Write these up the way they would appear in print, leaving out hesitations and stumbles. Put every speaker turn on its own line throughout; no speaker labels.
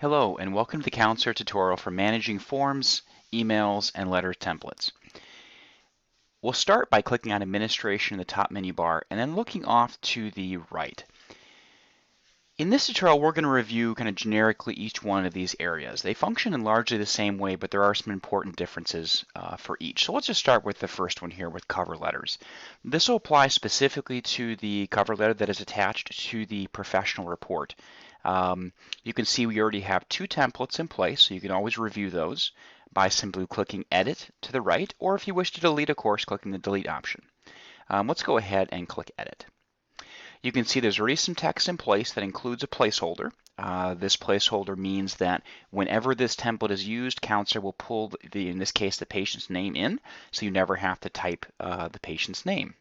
Hello and welcome to the Counselor tutorial for managing forms, emails, and letter templates. We'll start by clicking on Administration in the top menu bar and then looking off to the right. In this tutorial, we're going to review kind of generically each one of these areas. They function in largely the same way, but there are some important differences for each. So let's just start with the first one here with cover letters. This will apply specifically to the cover letter that is attached to the professional report. You can see we already have two templates in place, so you can always review those by simply clicking Edit to the right, or if you wish to delete a course, clicking the Delete option. Let's go ahead and click Edit. You can see there's already some text in place that includes a placeholder. This placeholder means that whenever this template is used, Counselor will pull, in this case, the patient's name in, so you never have to type the patient's name.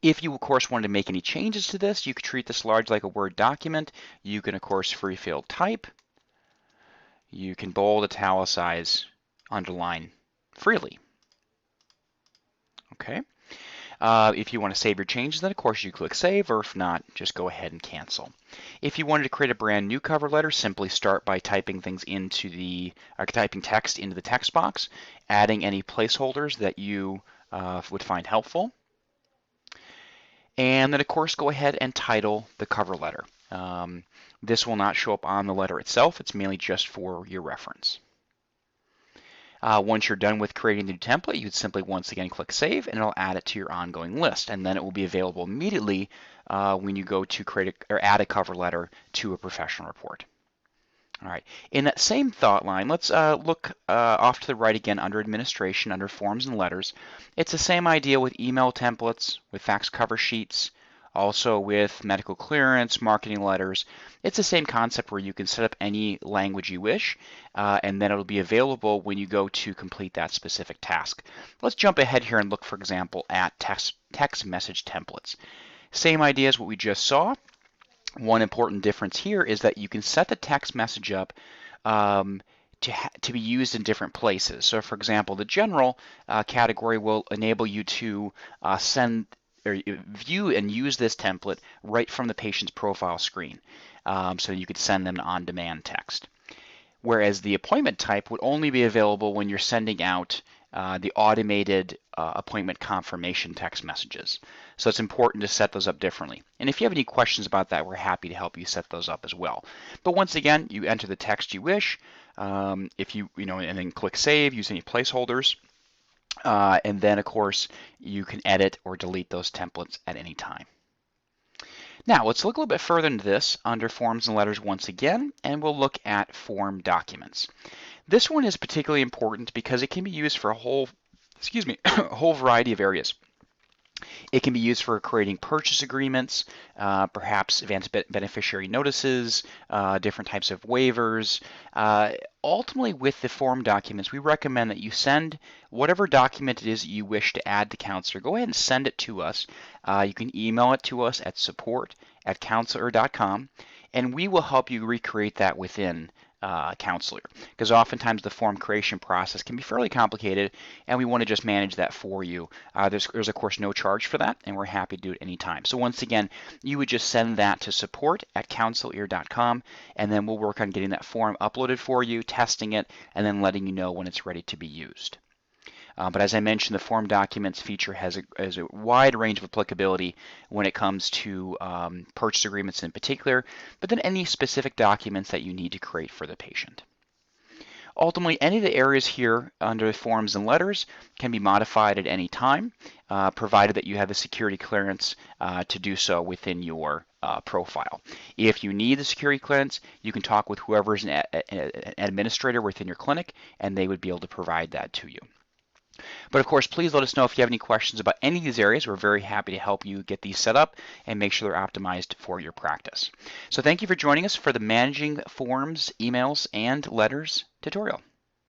If you, of course, wanted to make any changes to this, you could treat this largely like a Word document. You can, of course, free field type. You can bold, italicize, underline freely. Okay. If you want to save your changes, then of course you click Save, or if not, just go ahead and cancel. If you wanted to create a brand new cover letter, simply start by typing things into typing text into the text box, adding any placeholders that you would find helpful, and then of course go ahead and title the cover letter. This will not show up on the letter itself. It's mainly just for your reference. Once you're done with creating the new template, you would simply once again click Save, and it'll add it to your ongoing list. And then it will be available immediately when you go to create or add a cover letter to a professional report. All right. In that same thought line, let's look off to the right again under Administration, under Forms and Letters. It's the same idea with email templates, with fax cover sheets, also with medical clearance, marketing letters. It's the same concept where you can set up any language you wish, and then it'll be available when you go to complete that specific task. Let's jump ahead here and look, for example, at text message templates. Same idea as what we just saw. One important difference here is that you can set the text message up to be used in different places. So, for example, the general category will enable you to send or view and use this template right from the patient's profile screen. So you could send them on-demand text. Whereas the appointment type would only be available when you're sending out the automated appointment confirmation text messages. So it's important to set those up differently. And if you have any questions about that, we're happy to help you set those up as well. But once again, you enter the text you wish, and then click Save, use any placeholders. And then, of course, you can edit or delete those templates at any time. Now, let's look a little bit further into this under Forms and Letters once again, and we'll look at form documents. This one is particularly important because it can be used for a whole variety of areas. It can be used for creating purchase agreements, perhaps advance beneficiary notices, different types of waivers. Ultimately, with the form documents, we recommend that you send whatever document it is that you wish to add to Counselor. Go ahead and send it to us. You can email it to us at support@counselor.com, and we will help you recreate that within Counselor, because oftentimes the form creation process can be fairly complicated, and we want to just manage that for you. There's of course no charge for that, and we're happy to do it anytime. So once again, you would just send that to support@counselor.com, and then we'll work on getting that form uploaded for you, testing it, and then letting you know when it's ready to be used. But as I mentioned, the form documents feature has a wide range of applicability when it comes to purchase agreements in particular, but then any specific documents that you need to create for the patient. Ultimately, any of the areas here under Forms and Letters can be modified at any time, provided that you have the security clearance to do so within your profile. If you need the security clearance, you can talk with whoever is an administrator within your clinic, and they would be able to provide that to you. But of course, please let us know if you have any questions about any of these areas. We're very happy to help you get these set up and make sure they're optimized for your practice. So thank you for joining us for the Managing Forms, Emails, and Letters tutorial.